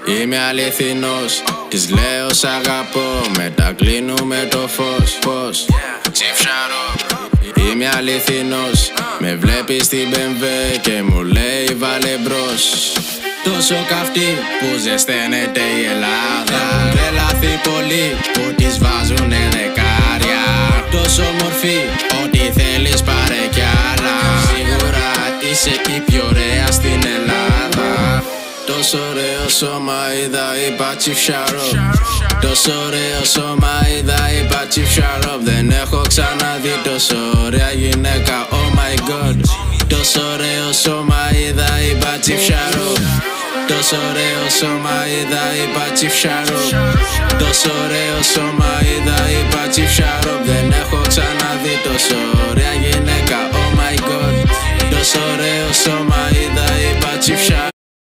Είμαι αληθινός, της λέω σ' αγαπώ, μετά κλείνουμε το φως. Είμαι αληθινός, με βλέπει στην BMW και μου λέει βάλε μπρος. Τόσο καυτή που ζεσταίνεται η Ελλάδα, έχουν τρελαθεί πολύ που τις βάζουνε δεκάρια. Τόσο μορφή, ό,τι θέλεις πάρε κι άλλα. Σίγουρα είσαι η πιο ωραία στην Ελλάδα. Τόσο ωραίο σώμα είδα, είπα Chief. Τόσο ωραίο σώμα είδα, είπα Chief. Δεν έχω ξαναδεί τόσο ωραία γυναίκα, oh my god. Τόσο ωραίο σώμα είδα, είπα Chief. Τόσο ωραίο σώμα είδα, είπα Chief. Τόσο ωραίο σώμα είδα, είπα Chief. Δεν έχω ξαναδεί τόσο ωραία γυναίκα, oh my god. Τόσο ωραίο σώμα είδα, είπα Chief.